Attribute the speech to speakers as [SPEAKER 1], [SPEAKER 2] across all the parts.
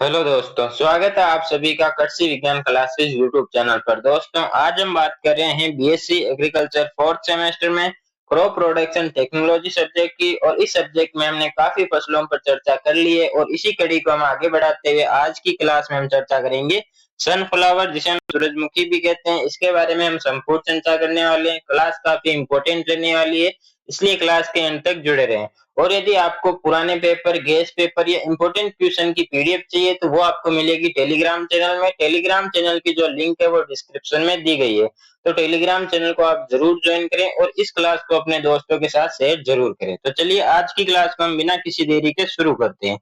[SPEAKER 1] Hello दोस्तों, स्वागत है आप सभी का कृषि विज्ञान क्लासेस यूट्यूब चैनल पर। दोस्तों, आज हम बात कर रहे हैं बीएससी एग्रीकल्चर फोर्थ सेमेस्टर में क्रॉप प्रोडक्शन टेक्नोलॉजी सब्जेक्ट की। और इस सब्जेक्ट में हमने काफी फसलों पर चर्चा कर ली है और इसी कड़ी को हम आगे बढ़ाते हुए आज की क्लास में हम चर्चा करेंगे सनफ्लावर, जिसे हम सूरजमुखी भी कहते हैं। इसके बारे में हम संपूर्ण चर्चा करने वाले हैं। क्लास काफी इंपॉर्टेंट रहने वाली है, इसलिए क्लास के अंत तक जुड़े रहें। और यदि आपको पुराने पेपर, गेस्ट पेपर या इंपॉर्टेंट क्वेश्चन की पीडीएफ चाहिए तो वो आपको मिलेगी टेलीग्राम चैनल में। टेलीग्राम चैनल की जो लिंक है वो डिस्क्रिप्शन में दी गई है, तो टेलीग्राम चैनल को आप जरूर ज्वाइन करें और इस क्लास को अपने दोस्तों के साथ शेयर जरूर करें। तो चलिए आज की क्लास को हम बिना किसी देरी के शुरू करते हैं।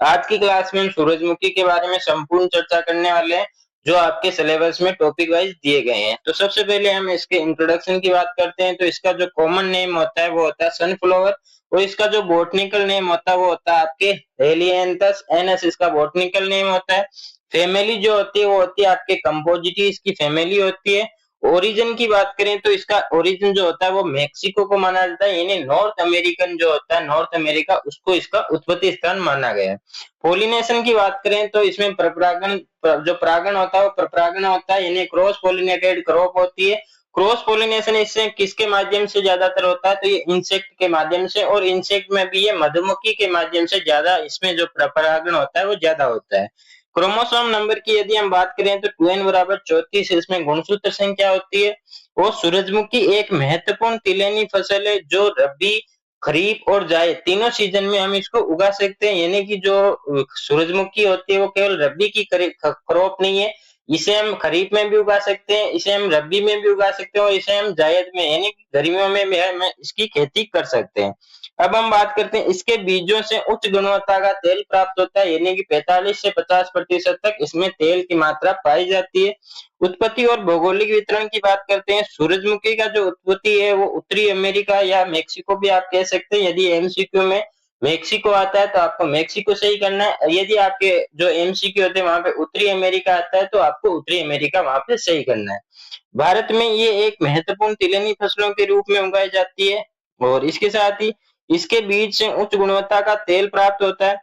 [SPEAKER 1] आज की क्लास में हम सूरजमुखी के बारे में संपूर्ण चर्चा करने वाले हैं, जो आपके सिलेबस में टॉपिक वाइज दिए गए हैं। तो सबसे पहले हम इसके इंट्रोडक्शन की बात करते हैं। तो इसका जो कॉमन नेम होता है वो होता है सनफ्लावर, और इसका जो बॉटनिकल नेम होता है वो होता है आपके हेलियंथस एनस, इसका बॉटनिकल नेम होता है। फैमिली जो होती है वो होती है आपके कंपोजिटी, इसकी फैमिली होती है। ओरिजिन की बात करें तो इसका ओरिजिन जो होता है वो मेक्सिको को माना जाता है, यानी नॉर्थ अमेरिकन जो होता है, नॉर्थ अमेरिका, उसको इसका उत्पत्ति स्थान माना गया है। पोलिनेशन की बात करें तो इसमें प्रपरागण, जो परागण होता है वो प्रपरागण होता है, यानी क्रॉस पोलिनेटेड क्रॉप होती है। क्रॉस पोलिनेशन इससे किसके माध्यम से ज्यादातर होता है, तो ये इंसेक्ट के माध्यम से, और इंसेक्ट में भी ये मधुमक्खी के माध्यम से ज्यादा इसमें जो परागण होता है वो ज्यादा होता है। क्रोमोसोम नंबर की यदि हम बात करें तो 2n बराबर 34 इसमें गुणसूत्र संख्या होती है। और सूरजमुखी एक महत्वपूर्ण तिलैनी फसल है जो रबी, खरीफ और जायद तीनों सीजन में हम इसको उगा सकते हैं। यानी कि जो सूरजमुखी होती है वो केवल रबी की क्रॉप नहीं है, इसे हम खरीफ में भी उगा सकते हैं, इसे हम रबी में भी उगा सकते हैं, और इसे हम जायद में यानी गर्मियों में भी हम इसकी खेती कर सकते हैं। अब हम बात करते हैं, इसके बीजों से उच्च गुणवत्ता का तेल प्राप्त होता है, यानी कि 45 से 50% तक इसमें तेल की मात्रा पाई जाती है। उत्पत्ति और भौगोलिक वितरण की बात करते हैं। सूरजमुखी का जो उत्पत्ति है वो उत्तरी अमेरिका या मेक्सिको भी आप कह सकते हैं। यदि एमसीक्यू में मेक्सिको आता है तो आपको मेक्सिको से ही करना है, यदि आपके जो एमसीक्यू होते हैं वहां पे उत्तरी अमेरिका आता है तो आपको उत्तरी अमेरिका वहां पे सही करना है। भारत में ये एक महत्वपूर्ण तिलहनी फसलों के रूप में उगाई जाती है, और इसके साथ ही इसके बीज से उच्च गुणवत्ता का तेल प्राप्त होता है।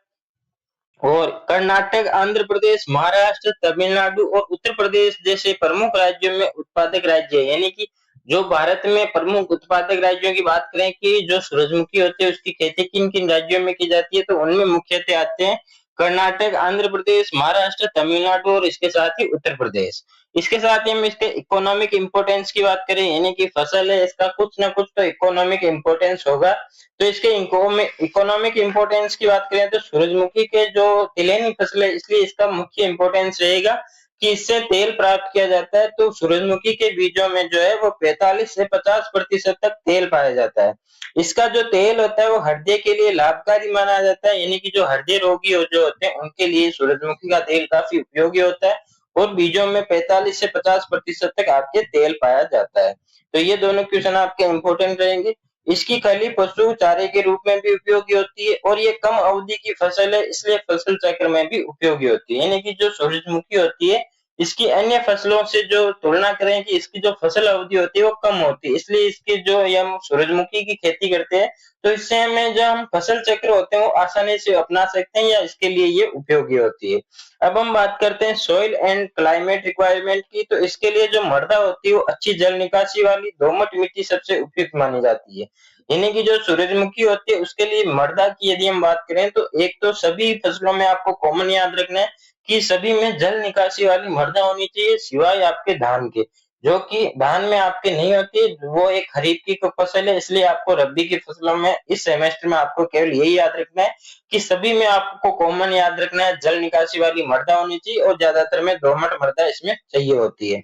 [SPEAKER 1] और कर्नाटक, आंध्र प्रदेश, महाराष्ट्र, तमिलनाडु और उत्तर प्रदेश जैसे प्रमुख राज्यों में उत्पादक राज्य है। यानी कि जो भारत में प्रमुख उत्पादक राज्यों की बात करें कि जो सूरजमुखी होती है उसकी खेती किन किन राज्यों में की जाती है, तो उनमें मुख्यतः आते हैं कर्नाटक, आंध्र प्रदेश, महाराष्ट्र, तमिलनाडु और इसके साथ ही उत्तर प्रदेश। इसके साथ ही हम इसके इकोनॉमिक इंपोर्टेंस की बात करें, यानी कि फसल है इसका कुछ ना कुछ तो इकोनॉमिक इंपोर्टेंस होगा। तो इसके इकोनॉमिक इंपोर्टेंस की बात करें तो सूरजमुखी के जो तिलहनी फसल है इसलिए इसका मुख्य इंपोर्टेंस रहेगा कि इससे तेल प्राप्त किया जाता है। तो सूरजमुखी के बीजों में जो है वो 45 से 50% तक तेल पाया जाता है। इसका जो तेल होता है वो हृदय के लिए लाभकारी माना जाता है, यानी कि जो हृदय रोगी जो होते हैं उनके लिए सूरजमुखी का तेल काफी उपयोगी होता है। और बीजों में 45 से 50% तक आपके तेल पाया जाता है। तो ये दोनों क्वेश्चन आपके इंपोर्टेंट रहेंगे। इसकी खली पशु चारे के रूप में भी उपयोगी होती है, और ये कम अवधि की फसल है इसलिए फसल चक्र में भी उपयोगी होती है। यानी कि जो सूरजमुखी होती है इसकी अन्य फसलों से जो तुलना करें कि इसकी जो फसल अवधि होती है वो कम होती है, इसलिए इसके जो हम सूरजमुखी की खेती करते हैं तो इससे हमें जो हम फसल चक्र होते हैं वो आसानी से अपना सकते हैं, या इसके लिए ये उपयोगी होती है। अब हम बात करते हैं सॉइल एंड क्लाइमेट रिक्वायरमेंट की। तो इसके लिए जो मृदा होती है वो अच्छी जल निकासी वाली दोमट मिट्टी सबसे उपयुक्त मानी जाती है। यानी कि जो सूरजमुखी होती है उसके लिए मृदा की यदि हम बात करें तो एक तो सभी फसलों में आपको कॉमन याद रखना है कि सभी में जल निकासी वाली मृदा होनी चाहिए, सिवाय आपके धान के, जो कि धान में आपके नहीं होती, वो एक खरीफ की फसल है, इसलिए आपको रबी की फसलों में इस सेमेस्टर में आपको केवल यही याद रखना है कि सभी में आपको कॉमन याद रखना है जल निकासी वाली मृदा होनी चाहिए, और ज्यादातर में दोमट मृदा इसमें चाहिए होती है।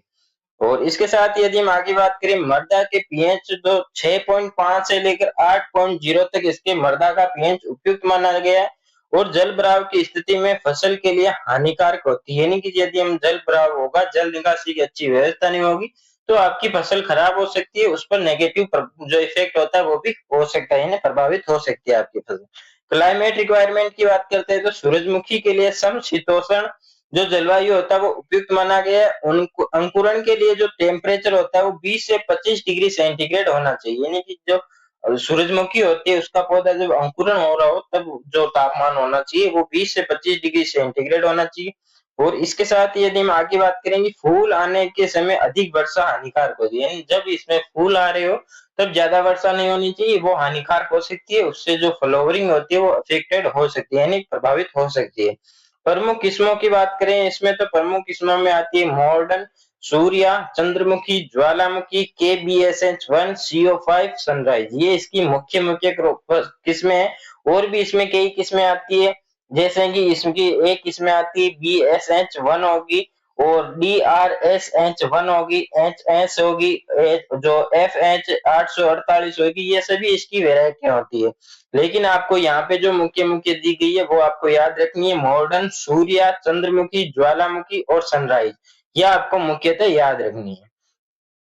[SPEAKER 1] और इसके साथ यदि हम आगे बात करें मृदा के पीएच, तो 6.5 से लेकर 8.0 तक इसके मृदा का पीएच उपयुक्त माना गया है। और जल भराव की स्थिति में फसल के लिए हानिकारक होती है, यानी कि यदि हम जल भराव होगा, जल निकासी की अच्छी व्यवस्था नहीं होगी तो आपकी फसल खराब हो सकती है, उस पर नेगेटिव जो इफेक्ट होता है वो भी हो सकता है, यानी प्रभावित हो सकती है आपकी फसल। क्लाइमेट रिक्वायरमेंट की बात करते हैं तो सूरजमुखी के लिए समशीतोष्ण जो जलवायु होता है वो उपयुक्त माना गया है। उनको अंकुरण के लिए जो टेम्परेचर होता है वो 20 से 25 डिग्री सेंटीग्रेड होना चाहिए, यानी कि जो सूरजमुखी होती है उसका पौधा जब अंकुरण हो रहा हो तब जो तापमान होना चाहिए वो 20 से 25 डिग्री सेंटीग्रेड होना चाहिए। और इसके साथ ही यदि हम आगे बात करेंगे, फूल आने के समय अधिक वर्षा हानिकारक होती है, यानी जब इसमें फूल आ रहे हो तब ज्यादा वर्षा नहीं होनी चाहिए, वो हानिकारक हो सकती है, उससे जो फ्लावरिंग होती है वो अफेक्टेड हो सकती है, यानी प्रभावित हो सकती है। प्रमुख किस्मों की बात करें इसमें तो प्रमुख किस्मों में आती है मॉडर्न, सूर्या, चंद्रमुखी, ज्वालामुखी, KBSH1, CO5, सनराइज, ये इसकी मुख्य मुख्य किस्में हैं। और भी इसमें कई किस्में आती है, जैसे कि इसकी एक किस्में आती है BSH1 होगी, और DRSH1 होगी, HS होगी, जो FH848 होगी, ये सभी इसकी वेरायटी होती है। लेकिन आपको यहाँ पे जो मुख्य मुख्य दी गई है वो आपको याद रखनी है, मॉडर्न, सूर्या, चंद्रमुखी, ज्वालामुखी और सनराइज, यह आपको मुख्यतः याद रखनी है।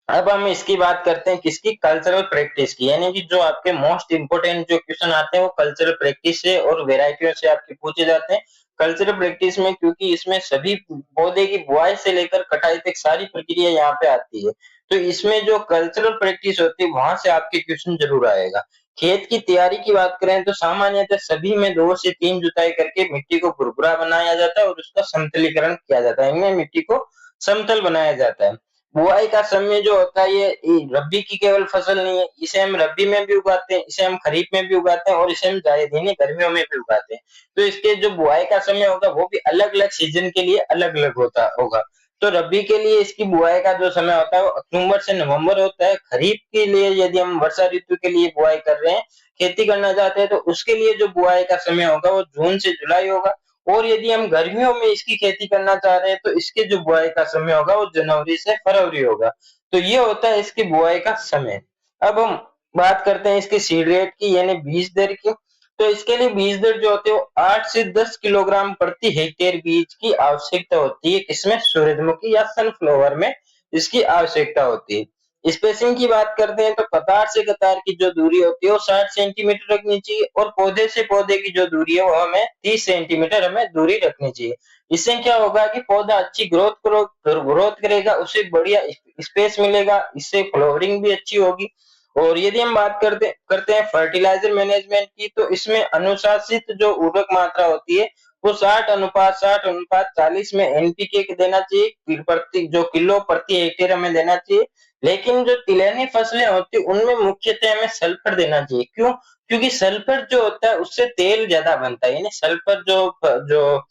[SPEAKER 1] अब हम इसकी बात करते हैं किसकी, कल्चरल प्रैक्टिस की, यानी कि जो आपके मोस्ट इंपोर्टेंट जो क्वेश्चन आते हैं वो कल्चरल प्रैक्टिस से और वेराइटियों से आपके पूछे जाते हैं। कल्चरल प्रैक्टिस में क्योंकि इसमें सभी पौधे की बुआई से लेकर कटाई तक सारी प्रक्रिया यहाँ पे आती है, तो इसमें जो कल्चरल प्रैक्टिस होती है वहां से आपके क्वेश्चन जरूर आएगा। खेत की तैयारी की बात करें तो सामान्यतः सभी में 2 से 3 जुताई करके मिट्टी को भुरभुरा बनाया जाता है और उसका समतलीकरण किया जाता है, इनमें मिट्टी को समतल बनाया जाता है। बुआई का समय जो होता है ये रबी की केवल फसल नहीं है, इसे हम रबी में भी उगाते हैं, इसे हम खरीफ में भी उगाते हैं और इसे हम जायद यानी गर्मियों में भी उगाते हैं। तो इसके जो बुआई का समय होगा वो भी अलग अलग सीजन के लिए अलग अलग होता होगा। तो रबी के लिए इसकी बुआई का जो समय होता है वो अक्टूबर से नवंबर होता है। खरीफ के लिए यदि हम वर्षा ऋतु के लिए बुआई कर रहे हैं, खेती करना चाहते हैं, तो उसके लिए जो बुआई का समय होगा वो जून से जुलाई होगा। और यदि हम गर्मियों में इसकी खेती करना चाह रहे हैं तो इसके जो बुआई का समय होगा वो जनवरी से फरवरी होगा। तो ये होता है इसकी बुआई का समय। अब हम बात करते हैं इसकी सीड रेट की, यानी बीज दर की। तो इसके लिए बीज दर जो होती है वो 8 से 10 किलोग्राम प्रति हेक्टेयर बीज की आवश्यकता होती है, किसमें, सूरजमुखी या सनफ्लावर में इसकी आवश्यकता होती है। स्पेसिंग की बात करते हैं तो कतार से कतार की जो दूरी होती है वो 60 सेंटीमीटर रखनी चाहिए, और पौधे से पौधे की जो दूरी है वो हमें 30 सेंटीमीटर हमें दूरी रखनी चाहिए। इससे क्या होगा कि पौधा अच्छी ग्रोथ करेगा, उसे बढ़िया स्पेस मिलेगा, इससे फ्लावरिंग भी अच्छी होगी। और यदि हम बात करते हैं फर्टिलाइजर मैनेजमेंट की, तो इसमें अनुशासित जो उर्वरक मात्रा होती है वो 60:60:40 में NPK देना चाहिए, प्रति जो किलो प्रति हेक्टेयर हमें देना चाहिए। लेकिन जो तिलहनी फसलें होती है उनमें मुख्यतः हमें सल्फर देना चाहिए। क्यों? क्योंकि सल्फर जो होता है उससे तेल ज्यादा बनता है, यानी सल्फर जो जो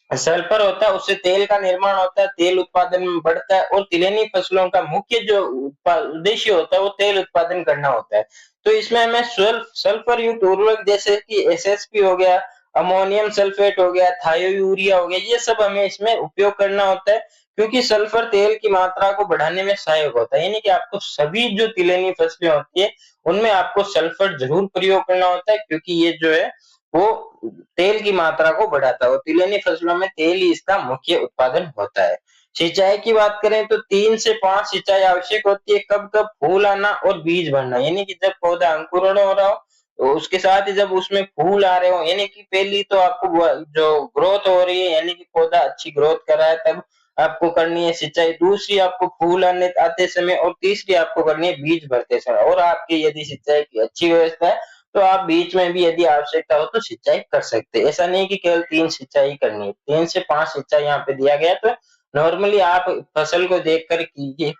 [SPEAKER 1] सल्फर होता है उससे तेल का निर्माण होता है, तेल उत्पादन में बढ़ता है, और तिलहनी फसलों का मुख्य जो उद्देश्य होता है वो तेल उत्पादन करना होता है। तो इसमें हमें सल्फर युक्त उर्वरक जैसे कि SSP हो गया, अमोनियम सल्फेट हो गया, थायोयूरिया हो गया, ये सब हमें इसमें उपयोग करना होता है, क्योंकि सल्फर तेल की मात्रा को बढ़ाने में सहायक होता है। यानी कि आपको सभी जो तिलहनी फसलें होती है उनमें आपको सल्फर जरूर प्रयोग करना होता है, क्योंकि ये जो है वो तेल की मात्रा को बढ़ाता है, और तिलहनी फसलों में तेल ही इसका मुख्य उत्पादन होता है। सिंचाई की बात करें तो 3 से 5 सिंचाई आवश्यक होती है, कब कब, फूल आना और बीज भरना, यानी कि जब पौधा अंकुरण हो रहा हो, तो उसके साथ ही जब उसमें फूल आ रहे हो, यानी कि पहली तो आपको जो ग्रोथ हो रही है यानी कि पौधा अच्छी ग्रोथ कर रहा है तब आपको करनी है सिंचाई, दूसरी आपको फूल आने आते समय, और तीसरी आपको करनी है बीज भरते समय। और आपकी यदि सिंचाई की अच्छी व्यवस्था है तो आप बीच में भी यदि आवश्यकता हो तो सिंचाई कर सकते हैं। ऐसा नहीं कि केवल 3 सिंचाई करनी है, 3 से 5 सिंचाई यहाँ पे दिया गया है, तो नॉर्मली आप फसल को देखकर कीजिए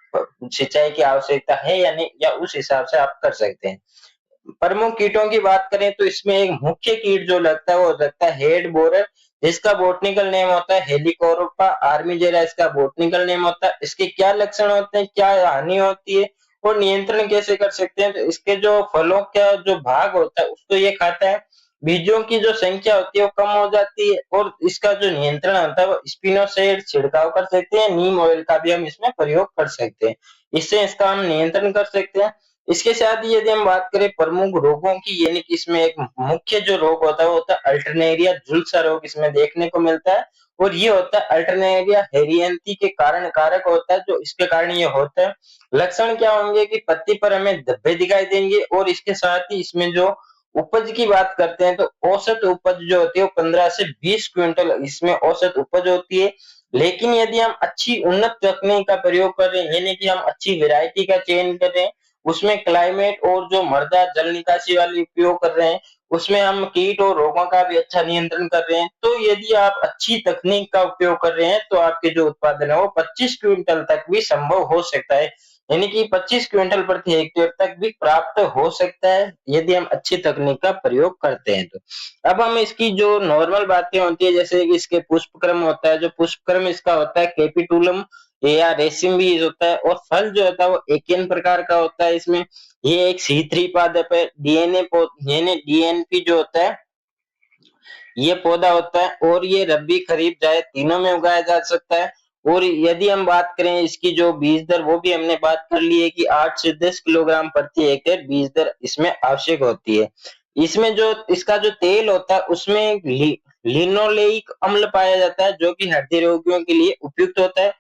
[SPEAKER 1] सिंचाई की आवश्यकता है या नहीं, या उस हिसाब से आप कर सकते हैं। प्रमुख कीटों की बात करें तो इसमें एक मुख्य कीट जो लगता है वो लगता है हेड बोरर, जिसका बॉटनिकल नेम होता है हेलिकोरोपा आर्मीजेरा, इसका बॉटनिकल नेम होता है। इसके क्या लक्षण होते हैं, क्या हानि होती है और नियंत्रण कैसे कर सकते हैं, तो इसके जो फलों का जो भाग होता है उसको ये खाता है, बीजों की जो संख्या होती है वो कम हो जाती है, और इसका जो नियंत्रण होता है वो स्पिनोसाइड छिड़काव कर सकते हैं, नीम ऑयल का भी हम इसमें प्रयोग कर सकते हैं, इससे इसका हम नियंत्रण कर सकते हैं। इसके साथ ही यदि हम बात करें प्रमुख रोगों की, यानी कि इसमें एक मुख्य जो रोग होता है वो होता है अल्टरनेरिया झुलसा रोग, इसमें देखने को मिलता है, और ये होता है अल्टरनेरिया हेरियंती के कारण कारक होता है, जो इसके कारण ये होता है। लक्षण क्या होंगे कि पत्ती पर हमें धब्बे दिखाई देंगे, और इसके साथ ही इसमें जो उपज की बात करते हैं तो औसत उपज जो होती है वो 15 से 20 क्विंटल इसमें औसत उपज होती है। लेकिन यदि हम अच्छी उन्नत तकनीक का प्रयोग कर रहे हैं, यानी कि हम अच्छी वैरायटी का चयन कर रहे हैं, उसमें क्लाइमेट और जो मृदा जल निकासी वाली उपयोग कर रहे हैं, उसमें हम कीट और रोगों का भी अच्छा नियंत्रण कर रहे हैं। तो यदि आप अच्छी तकनीक का उपयोग कर रहे हैं तो आपके जो उत्पादन है वो 25 क्विंटल तक भी संभव हो सकता है, यानी कि 25 क्विंटल प्रति हेक्टेयर तक भी प्राप्त हो सकता है यदि हम अच्छी तकनीक का प्रयोग करते हैं तो। अब हम इसकी जो नॉर्मल बातें होती है, जैसे कि इसके पुष्पक्रम होता है, जो पुष्पक्रम इसका होता है कैपिटुलम या रेसिम बीज होता है, और फल जो होता है वो एकियन प्रकार का होता है। इसमें ये एक C3 पादप है। यानी डीएनपी जो होता है ये पौधा होता है, और ये रबी खरीफ जायद तीनों में उगाया जा सकता है। और यदि हम बात करें इसकी जो बीज दर, वो भी हमने बात कर ली है कि 8 से 10 किलोग्राम प्रति हेक्टेयर बीज दर इसमें आवश्यक होती है। इसमें जो इसका जो तेल होता है उसमें लिनोलेइक अम्ल पाया जाता है, जो कि हृदय रोगियों के लिए उपयुक्त होता है।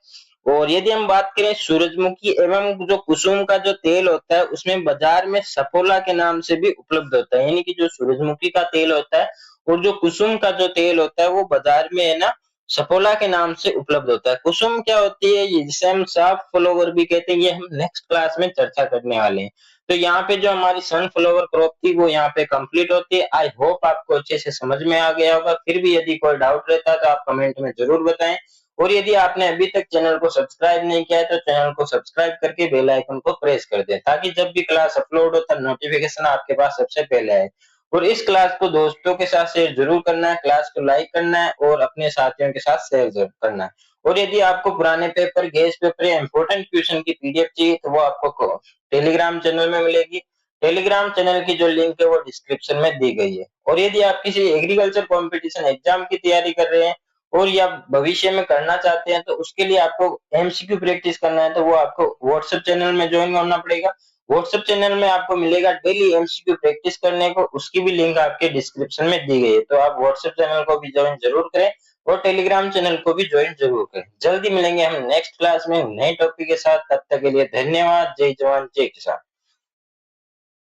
[SPEAKER 1] और यदि हम बात करें सूरजमुखी एवं जो कुसुम का जो तेल होता है उसमें बाजार में सफोला के नाम से भी उपलब्ध होता है, यानी कि जो सूरजमुखी का तेल होता है और जो कुसुम का जो तेल होता है वो बाजार में है ना सफोला के नाम से उपलब्ध होता है। कुसुम क्या होती है, ये जिसे हम साफ फ्लावर भी कहते हैं, ये हम नेक्स्ट क्लास में चर्चा करने वाले हैं। तो यहाँ पे जो हमारी सनफ्लावर क्रॉप थी वो यहाँ पे कंप्लीट होती है। आई होप आपको अच्छे से समझ में आ गया होगा। फिर भी यदि कोई डाउट रहता है तो आप कमेंट में जरूर बताएं। और यदि आपने अभी तक चैनल को सब्सक्राइब नहीं किया है तो चैनल को सब्सक्राइब करके बेल आइकन को प्रेस कर दें, ताकि जब भी क्लास अपलोड हो तब नोटिफिकेशन आपके पास सबसे पहले आए। और इस क्लास को दोस्तों के साथ शेयर जरूर करना है, क्लास को लाइक करना है और अपने साथियों के साथ शेयर जरूर करना है। और यदि आपको पुराने पेपर, गेस्ट पेपर या इंपॉर्टेंट क्वेश्चन की पीडीएफ चाहिए तो वो आपको टेलीग्राम चैनल में मिलेगी। टेलीग्राम चैनल की जो लिंक है वो डिस्क्रिप्शन में दी गई है। और यदि आप किसी एग्रीकल्चर कंपटीशन एग्जाम की तैयारी कर रहे हैं और या भविष्य में करना चाहते हैं तो उसके लिए आपको एमसीक्यू प्रैक्टिस करना है, तो वो आपको व्हाट्सएप चैनल में ज्वाइन होना पड़ेगा। व्हाट्सएप चैनल में आपको मिलेगा डेली एमसीक्यू प्रैक्टिस करने को, उसकी भी लिंक आपके डिस्क्रिप्शन में दी गई है। तो आप व्हाट्सएप चैनल को भी ज्वाइन जरूर करें और टेलीग्राम चैनल को भी ज्वाइन जरूर करें। जल्दी मिलेंगे हम नेक्स्ट क्लास में नए टॉपिक के साथ। तब तक के लिए धन्यवाद। जय जवान जय किसान।